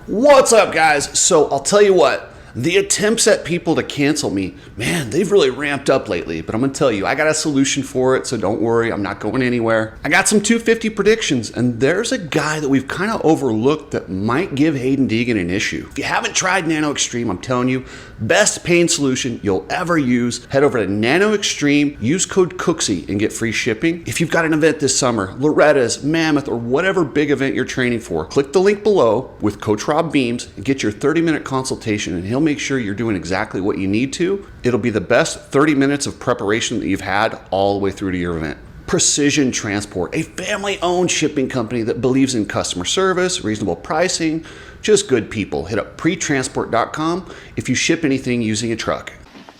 What's up, guys? So I'll tell you what, the attempts at people to cancel me, man, they've really ramped up lately. But I'm gonna tell you, I got a solution for it, so don't worry, I'm not going anywhere. I got some 250 predictions, and there's a guy that we've kind of overlooked that might give Hayden Deegan an issue. If you haven't tried Nano Extreme, I'm telling you, best pain solution you'll ever use. Head over to Nano Extreme, use code Cooksey and get free shipping. If you've got an event this summer, Loretta's, Mammoth, or whatever big event you're training for, click the link below with Coach Rob Beams and get your 30-minute consultation, and he'll make sure you're doing exactly what you need to. It'll be the best 30 minutes of preparation that you've had all the way through to your event. Precision Transport, a family-owned shipping company that believes in customer service, reasonable pricing, just good people. Hit up pretransport.com if you ship anything using a truck.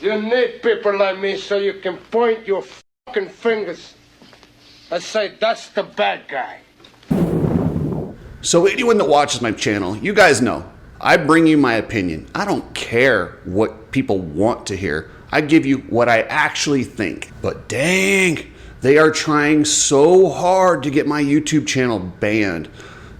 You need people like me so you can point your fucking fingers and say, that's the bad guy. So anyone that watches my channel, you guys know, I bring you my opinion. I don't care what people want to hear. I give you what I actually think. But dang, they are trying so hard to get my YouTube channel banned.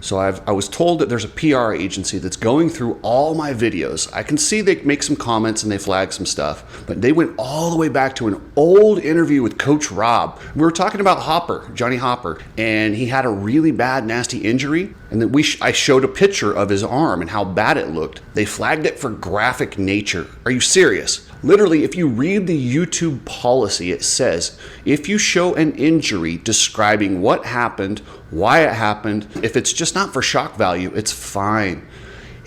So I was told that there's a PR agency that's going through all my videos. I can see they make some comments and they flag some stuff, but they went all the way back to an old interview with Coach Rob. We were talking about Hopper, Johnny Hopper, and he had a really bad, nasty injury. And then I showed a picture of his arm and how bad it looked. They flagged it for graphic nature. Are you serious? Literally, if you read the YouTube policy, it says, if you show an injury describing what happened, why it happened, if it's just not for shock value, it's fine.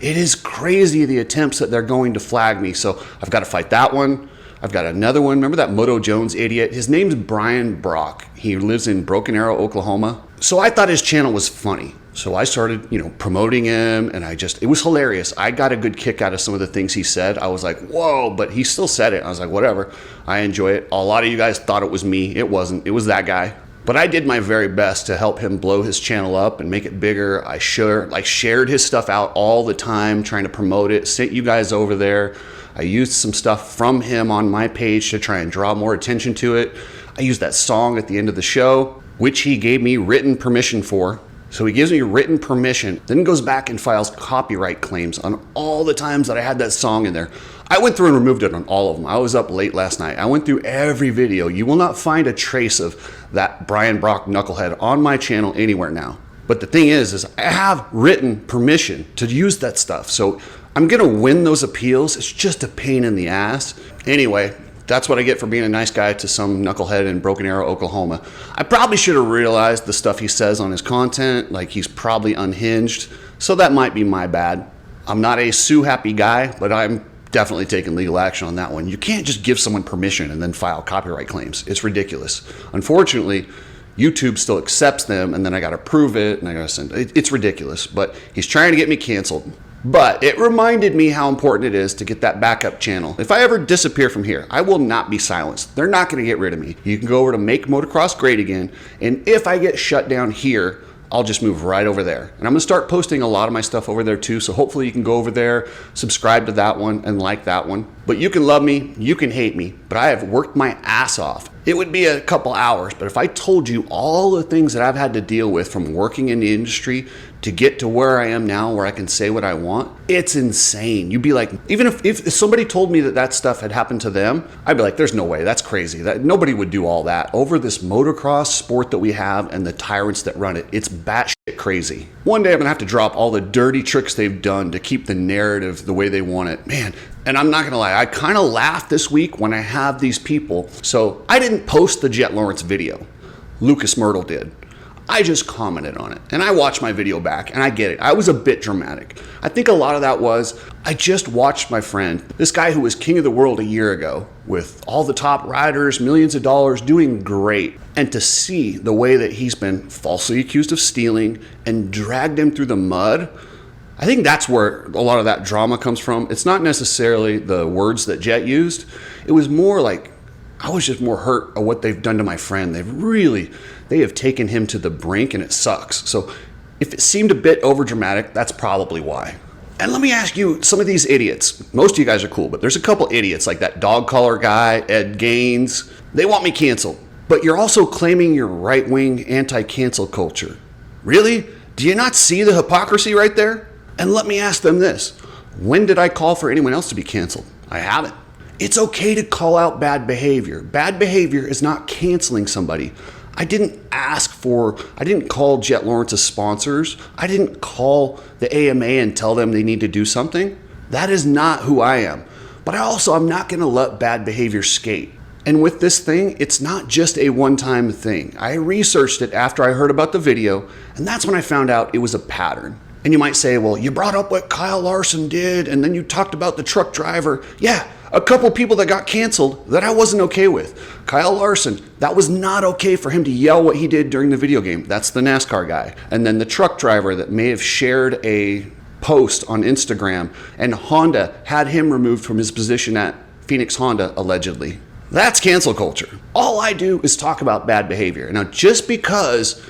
It is crazy the attempts that they're going to flag me. So I've got to fight that one. I've got another one. Remember that Moto Jones idiot? His name's Brian Brock. He lives in Broken Arrow, Oklahoma. So I thought his channel was funny. So I started, promoting him, and it was hilarious. I got a good kick out of some of the things he said. I was like, whoa, but he still said it. I was like, whatever. I enjoy it. A lot of you guys thought it was me. It wasn't. It was that guy. But I did my very best to help him blow his channel up and make it bigger. I shared his stuff out all the time, trying to promote it, sent you guys over there. I used some stuff from him on my page to try and draw more attention to it. I used that song at the end of the show, which he gave me written permission for. So he gives me written permission, then goes back and files copyright claims on all the times that I had that song in there. I went through and removed it on all of them. I was up late last night. I went through every video. You will not find a trace of that Brian Brock knucklehead on my channel anywhere now. But the thing is I have written permission to use that stuff. So I'm gonna win those appeals. It's just a pain in the ass. Anyway, that's what I get for being a nice guy to some knucklehead in Broken Arrow, Oklahoma. I probably should have realized the stuff he says on his content, like he's probably unhinged, so that might be my bad. I'm not a sue-happy guy, but I'm definitely taking legal action on that one. You can't just give someone permission and then file copyright claims. It's ridiculous. Unfortunately, YouTube still accepts them, and then I gotta prove it, and I gotta send it. It's ridiculous, but he's trying to get me canceled. But it reminded me how important it is to get that backup channel. If I ever disappear from here, I will not be silenced. They're not going to get rid of me. You can go over to Make Motocross Great Again, and if I get shut down here, I'll just move right over there. And I'm going to start posting a lot of my stuff over there too, so hopefully you can go over there, subscribe to that one, and like that one. But you can love me, you can hate me, but I have worked my ass off. It would be a couple hours, but if I told you all the things that I've had to deal with from working in the industry to get to where I am now, where I can say what I want, it's insane. You'd be like, even if somebody told me that stuff had happened to them, I'd be like, there's no way, that's crazy. That nobody would do all that over this motocross sport that we have and the tyrants that run it. It's batshit crazy. One day I'm gonna have to drop all the dirty tricks they've done to keep the narrative the way they want it. Man, and I'm not gonna lie, I kind of laugh this week when I have these people. So I didn't post the Jett Lawrence video. Lucas Myrtle did. I just commented on it, and I watched my video back, and I get it. I was a bit dramatic. I think a lot of that was, I just watched my friend, this guy who was king of the world a year ago, with all the top riders, millions of dollars, doing great. And to see the way that he's been falsely accused of stealing and dragged him through the mud, I think that's where a lot of that drama comes from. It's not necessarily the words that Jett used. It was more like, I was just more hurt at what they've done to my friend. They have taken him to the brink, and it sucks. So if it seemed a bit overdramatic, that's probably why. And let me ask you, some of these idiots, most of you guys are cool, but there's a couple idiots like that dog collar guy, Ed Gaines. They want me canceled. But you're also claiming your right-wing anti-cancel culture. Really? Do you not see the hypocrisy right there? And let me ask them this. When did I call for anyone else to be canceled? I haven't. It's okay to call out bad behavior. Bad behavior is not canceling somebody. I didn't call Jett Lawrence's sponsors. I didn't call the AMA and tell them they need to do something. That is not who I am. But I'm not going to let bad behavior skate. And with this thing, it's not just a one-time thing. I researched it after I heard about the video, and that's when I found out it was a pattern. And you might say, well, you brought up what Kyle Larson did, and then you talked about the truck driver. Yeah, a couple people that got canceled that I wasn't okay with. Kyle Larson, that was not okay for him to yell what he did during the video game. That's the NASCAR guy. And then the truck driver that may have shared a post on Instagram, and Honda had him removed from his position at Phoenix Honda, allegedly. That's cancel culture. All I do is talk about bad behavior. Now, just because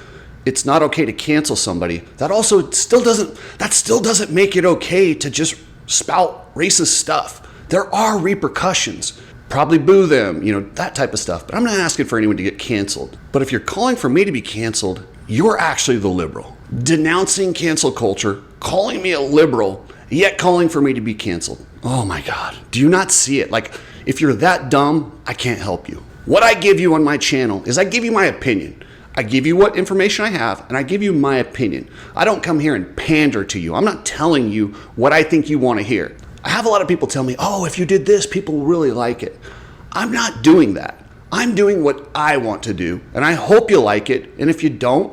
it's not okay to cancel somebody, that still doesn't make it okay to just spout racist stuff. There are repercussions. Probably boo them, that type of stuff. But I'm not asking for anyone to get canceled. But if you're calling for me to be canceled, you're actually the liberal. Denouncing cancel culture, calling me a liberal, yet calling for me to be canceled. Oh my God. Do you not see it? Like, if you're that dumb, I can't help you. What I give you on my channel is I give you my opinion. I give you what information I have, and I give you my opinion. I don't come here and pander to you. I'm not telling you what I think you want to hear. I have a lot of people tell me, oh, if you did this, people will really like it. I'm not doing that. I'm doing what I want to do, and I hope you like it. And if you don't,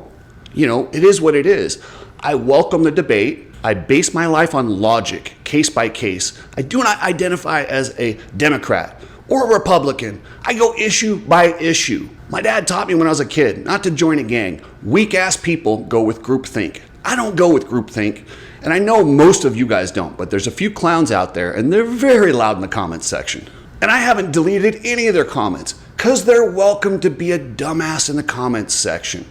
it is what it is. I welcome the debate. I base my life on logic, case by case. I do not identify as a Democrat or a Republican. I go issue by issue. My dad taught me when I was a kid not to join a gang. Weak-ass people go with groupthink. I don't go with groupthink, and I know most of you guys don't, but there's a few clowns out there, and they're very loud in the comments section. And I haven't deleted any of their comments, because they're welcome to be a dumbass in the comments section.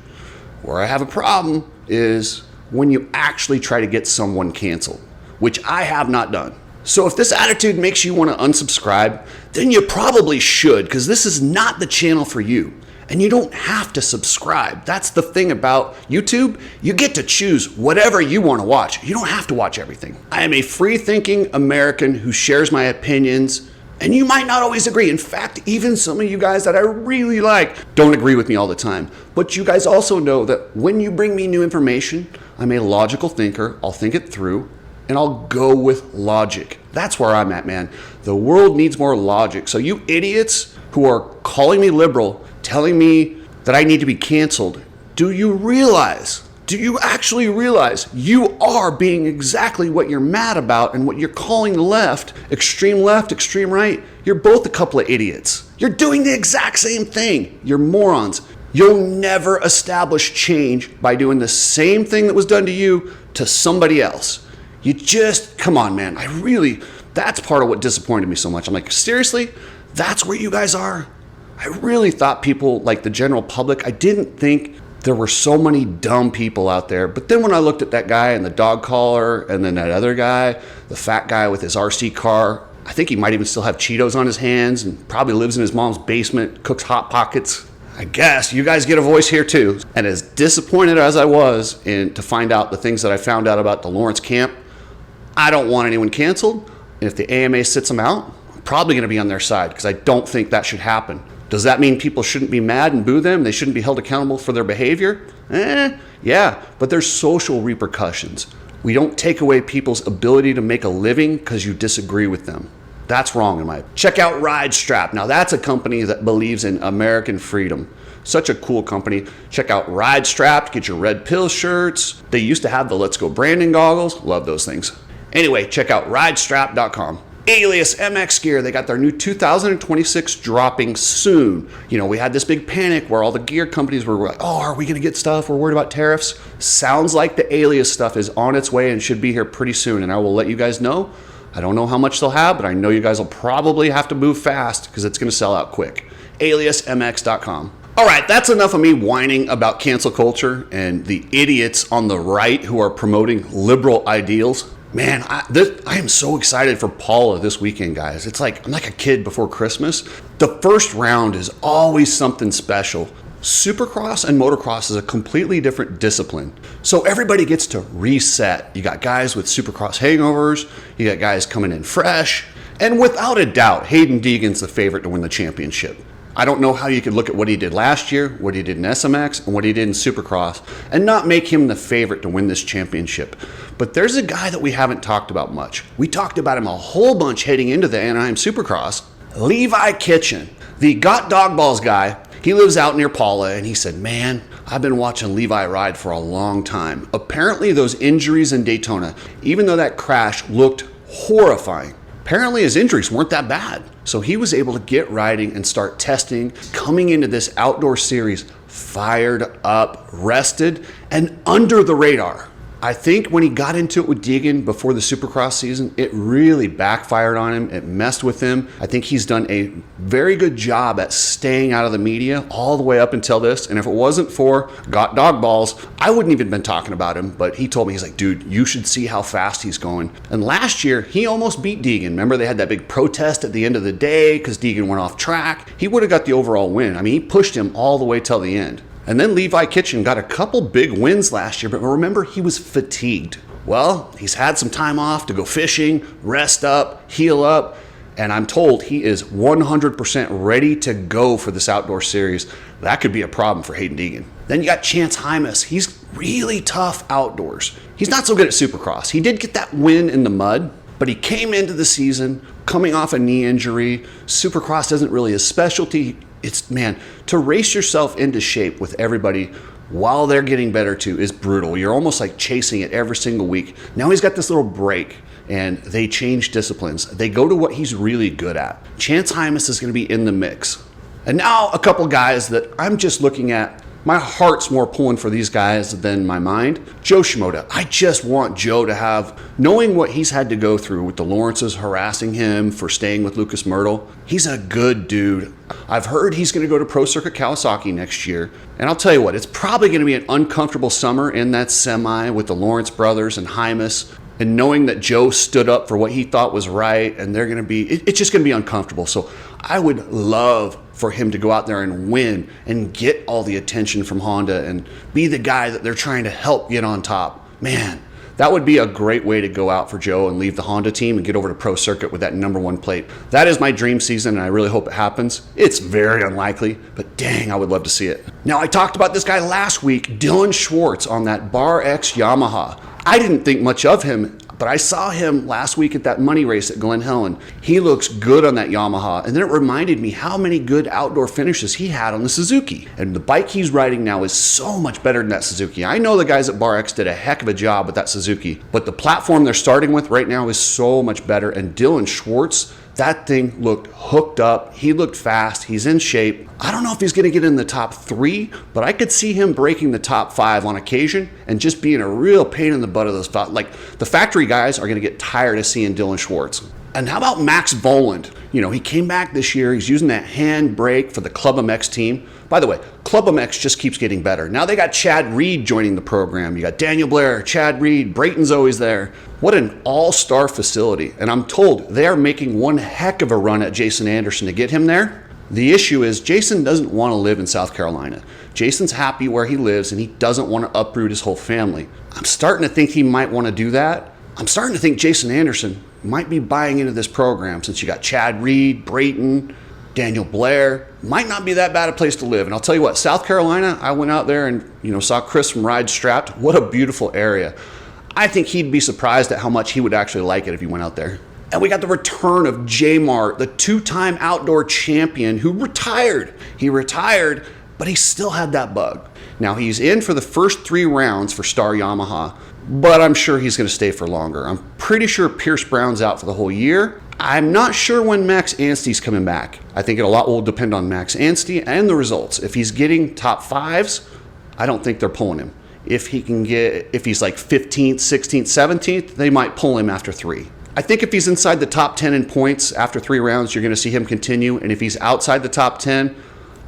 Where I have a problem is when you actually try to get someone canceled, which I have not done. So if this attitude makes you want to unsubscribe, then you probably should, because this is not the channel for you. And you don't have to subscribe. That's the thing about YouTube. You get to choose whatever you want to watch. You don't have to watch everything. I am a free-thinking American who shares my opinions, and you might not always agree. In fact, even some of you guys that I really like don't agree with me all the time. But you guys also know that when you bring me new information, I'm a logical thinker. I'll think it through, and I'll go with logic. That's where I'm at, man. The world needs more logic. So you idiots who are calling me liberal, telling me that I need to be canceled, do you actually realize you are being exactly what you're mad about and what you're calling left, extreme right? You're both a couple of idiots. You're doing the exact same thing. You're morons. You'll never establish change by doing the same thing that was done to you to somebody else. Come on, man. That's part of what disappointed me so much. I'm like, seriously? That's where you guys are? I really thought people, like the general public, I didn't think there were so many dumb people out there. But then when I looked at that guy and the dog collar, and then that other guy, the fat guy with his RC car, I think he might even still have Cheetos on his hands and probably lives in his mom's basement, cooks Hot Pockets. I guess you guys get a voice here too. And as disappointed as I was to find out the things that I found out about the Lawrence camp, I don't want anyone canceled. And if the AMA sits them out, I'm probably going to be on their side because I don't think that should happen. Does that mean people shouldn't be mad and boo them? They shouldn't be held accountable for their behavior? Yeah, but there's social repercussions. We don't take away people's ability to make a living because you disagree with them. That's wrong in my opinion. Check out RideStrap. Now that's a company that believes in American freedom. Such a cool company. Check out RideStrap to get your red pill shirts. They used to have the Let's Go Brandon goggles. Love those things. Anyway, check out ridestrap.com. Alias MX Gear, they got their new 2026 dropping soon. We had this big panic where all the gear companies were like, oh, are we going to get stuff? We're worried about tariffs. Sounds like the Alias stuff is on its way and should be here pretty soon. And I will let you guys know. I don't know how much they'll have, but I know you guys will probably have to move fast because it's going to sell out quick. AliasMX.com. All right, that's enough of me whining about cancel culture and the idiots on the right who are promoting liberal ideals. Man, I am so excited for Paula this weekend, guys. It's like I'm like a kid before Christmas. The first round is always something special. Supercross and motocross is a completely different discipline. So everybody gets to reset. You got guys with Supercross hangovers, you got guys coming in fresh, and without a doubt, Hayden Deegan's the favorite to win the championship. I don't know how you could look at what he did last year, what he did in SMX, and what he did in Supercross, and not make him the favorite to win this championship. But there's a guy that we haven't talked about much. We talked about him a whole bunch heading into the Anaheim Supercross. Levi Kitchen, the Got Dog Balls guy. He lives out near Paula, and he said, man, I've been watching Levi ride for a long time. Apparently those injuries in Daytona, even though that crash looked horrifying, apparently his injuries weren't that bad. So he was able to get riding and start testing, coming into this outdoor series fired up, rested, and under the radar. I think when he got into it with Deegan before the Supercross season, it really backfired on him. It messed with him. I think he's done a very good job at staying out of the media all the way up until this. And if it wasn't for Got Dog Balls, I wouldn't even been talking about him. But he told me, he's like, dude, you should see how fast he's going. And last year, he almost beat Deegan. Remember, they had that big protest at the end of the day because Deegan went off track. He would have got the overall win. I mean, he pushed him all the way till the end. And then Levi Kitchen got a couple big wins last year, but remember, he was fatigued. Well, he's had some time off to go fishing, rest up, heal up, and I'm told he is 100% ready to go for this outdoor series. That could be a problem for Hayden Deegan. Then you got Chance Hymas. He's really tough outdoors. He's not so good at Supercross. He did get that win in the mud, but he came into the season coming off a knee injury. Supercross isn't really his specialty. It's, man, to race yourself into shape with everybody while they're getting better too is brutal. You're almost like chasing it every single week. Now he's got this little break and they change disciplines. They go to what he's really good at. Chance Hymas is going to be in the mix. And now a couple guys that I'm just looking at. My heart's more pulling for these guys than my mind. Joe Shimoda. I just want Joe to have, knowing what he's had to go through with the Lawrences harassing him for staying with Lucas Myrtle. He's a good dude. I've heard he's going to go to Pro Circuit Kawasaki next year. And I'll tell you what, it's probably going to be an uncomfortable summer in that semi with the Lawrence brothers and Hymas. And knowing that Joe stood up for what he thought was right, and they're going to be, it's just going to be uncomfortable. So I would love for him to go out there and win and get all the attention from Honda and be the guy that they're trying to help get on top. Man, that would be a great way to go out for Joe and leave the Honda team and get over to Pro Circuit with that #1 plate. That is my dream season, and I really hope it happens. It's very unlikely, but dang, I would love to see it. Now, I talked about this guy last week, Dylan Schwartz, on that Bar X Yamaha. I didn't think much of him, but I saw him last week at that money race at Glen Helen. He looks good on that Yamaha, and then it reminded me how many good outdoor finishes he had on the Suzuki. And the bike he's riding now is so much better than that Suzuki. I know the guys at Bar X did a heck of a job with that Suzuki, but the platform they're starting with right now is so much better. And Dylan Schwartz, that thing looked hooked up. He looked fast. He's in shape. I don't know if he's going to get in the top 3, but I could see him breaking the top 5 on occasion and just being a real pain in the butt of those. Like, the factory guys are going to get tired of seeing Dylan Schwartz. And how about Max Voland? You know, he came back this year. He's using that hand brake for the Club MX team. By the way, Club MX just keeps getting better. Now they got Chad Reed joining the program. You got Daniel Blair, Chad Reed, Brayton's always there. What an all-star facility. And I'm told they are making one heck of a run at Jason Anderson to get him there. The issue is Jason doesn't want to live in South Carolina. Jason's happy where he lives, and he doesn't want to uproot his whole family. I'm starting to think he might want to do that. I'm starting to think Jason Anderson might be buying into this program since you got Chad Reed, Brayton, Daniel Blair. Might not be that bad a place to live. And I'll tell you what, South Carolina, I went out there and saw Chris from Ride Strapped. What a beautiful area. I think he'd be surprised at how much he would actually like it if he went out there. And we got the return of J-Mart, the 2-time outdoor champion who retired. He retired, but he still had that bug. Now he's in for the first 3 rounds for Star Yamaha, but I'm sure he's going to stay for longer. I'm pretty sure Pierce Brown's out for the whole year. I'm not sure when Max Anstey's coming back. I think a lot will depend on Max Anstey and the results. If he's getting top 5s, I don't think they're pulling him. If he's like 15th, 16th, 17th, they might pull him after 3. I think if he's inside the top 10 in points after 3 rounds, you're going to see him continue. And if he's outside the top 10,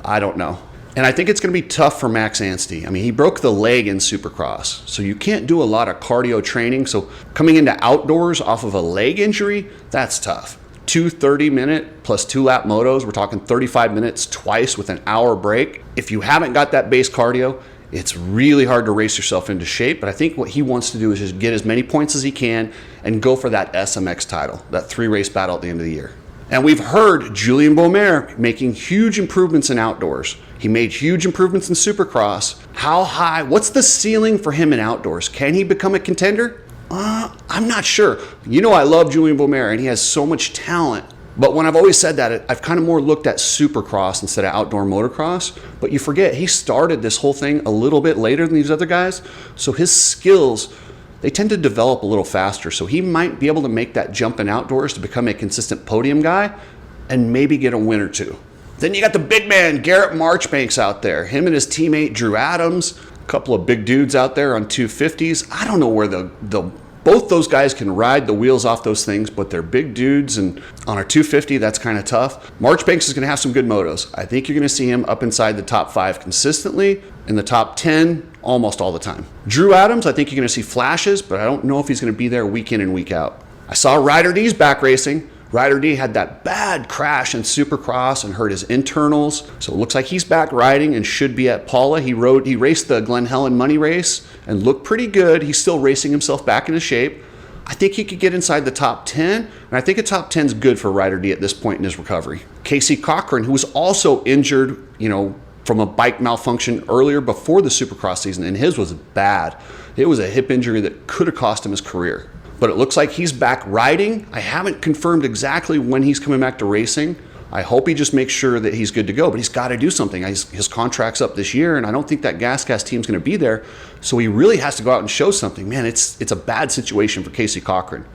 I don't know. And I think it's going to be tough for Max Anstey. I mean, he broke the leg in Supercross, so you can't do a lot of cardio training. So coming into outdoors off of a leg injury, that's tough. 2 30-minute plus 2 lap motos. We're talking 35 minutes twice with an hour break. If you haven't got that base cardio, it's really hard to race yourself into shape, but I think what he wants to do is just get as many points as he can and go for that SMX title, that 3-race battle at the end of the year. And we've heard Julien Beaumer making huge improvements in outdoors. He made huge improvements in Supercross. How high? What's the ceiling for him in outdoors? Can he become a contender? I'm not sure. You know I love Julien Beaumer, and he has so much talent. But when I've always said that, I've kind of more looked at Supercross instead of outdoor motocross. But you forget, he started this whole thing a little bit later than these other guys. So his skills, they tend to develop a little faster. So he might be able to make that jump in outdoors to become a consistent podium guy and maybe get a win or two. Then you got the big man, Garrett Marchbanks out there. Him and his teammate, Drew Adams. A couple of big dudes out there on 250s. I don't know where both those guys can ride the wheels off those things, but they're big dudes, and on a 250, that's kind of tough. Marchbanks is going to have some good motos. I think you're going to see him up inside the top 5 consistently, in the top 10 almost all the time. Drew Adams, I think you're going to see flashes, but I don't know if he's going to be there week in and week out. I saw Ryder D's back racing. Ryder D had that bad crash in Supercross and hurt his internals. So it looks like he's back riding and should be at Paula. He raced the Glen Helen money race and looked pretty good. He's still racing himself back into shape. I think he could get inside the top 10, and I think a top 10 is good for Ryder D at this point in his recovery. Casey Cochran, who was also injured, from a bike malfunction earlier before the Supercross season, and his was bad. It was a hip injury that could have cost him his career. But it looks like he's back riding. I haven't confirmed exactly when he's coming back to racing. I hope he just makes sure that he's good to go, but he's got to do something. His contract's up this year, and I don't think that GasGas team's going to be there, so he really has to go out and show something. Man, it's a bad situation for Casey Cochran.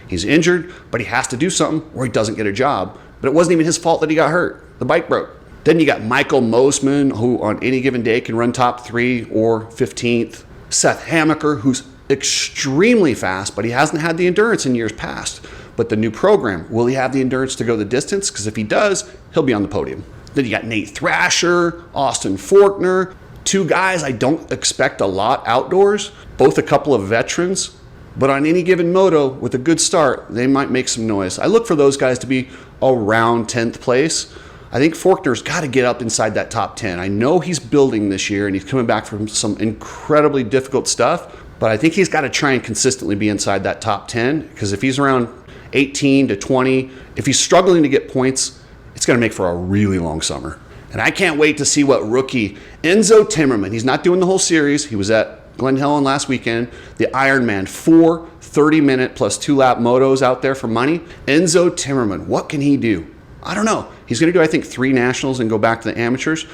He's injured, but he has to do something or he doesn't get a job. But it wasn't even his fault that he got hurt. The bike broke. Then you got Michael Mosman, who on any given day can run top 3 or 15th. Seth Hamaker, who's extremely fast, but he hasn't had the endurance in years past. But the new program, will he have the endurance to go the distance? Because if he does, he'll be on the podium. Then you got Nate Thrasher, Austin Faulkner, 2 guys I don't expect a lot outdoors, both a couple of veterans, but on any given moto with a good start, they might make some noise. I look for those guys to be around 10th place. I think Faulkner's got to get up inside that top 10. I know he's building this year and he's coming back from some incredibly difficult stuff, but I think he's got to try and consistently be inside that top 10, because if he's around 18 to 20, if he's struggling to get points, it's going to make for a really long summer. And I can't wait to see what rookie Enzo Timmerman, he's not doing the whole series. He was at Glen Helen last weekend, the Ironman, 4 30-minute plus 2 lap motos out there for money. Enzo Timmerman, what can he do? I don't know. He's going to do, I think, 3 nationals and go back to the amateurs.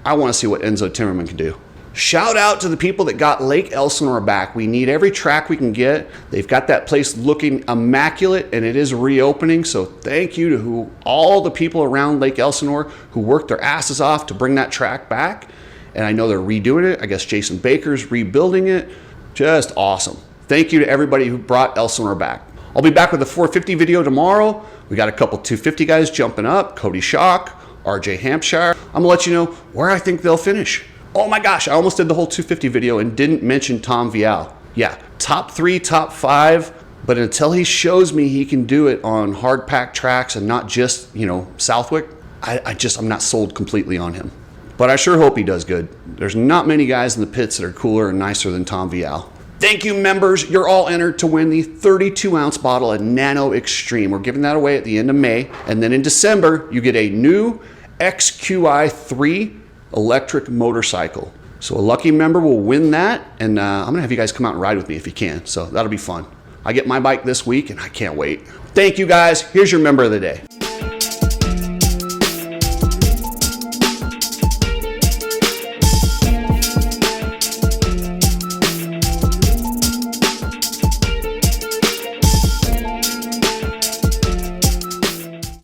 I want to see what Enzo Timmerman can do. Shout out to the people that got Lake Elsinore back. We need every track we can get. They've got that place looking immaculate, and it is reopening. So thank you to all the people around Lake Elsinore who worked their asses off to bring that track back. And I know they're redoing it. I guess Jason Baker's rebuilding it. Just awesome. Thank you to everybody who brought Elsinore back. I'll be back with a 450 video tomorrow. We got a couple 250 guys jumping up. Cody Schock, RJ Hampshire. I'm going to let you know where I think they'll finish. Oh my gosh, I almost did the whole 250 video and didn't mention Tom Vial. Yeah, top 3, top 5, but until he shows me he can do it on hard packed tracks and not just, Southwick, I'm not sold completely on him. But I sure hope he does good. There's not many guys in the pits that are cooler and nicer than Tom Vial. Thank you, members. You're all entered to win the 32-ounce bottle of Nano Extreme. We're giving that away at the end of May. And then in December, you get a new XQi3 electric motorcycle. So a lucky member will win that, and I'm gonna have you guys come out and ride with me if you can. So that'll be fun. I get my bike this week and I can't wait. Thank you guys. Here's your member of the day.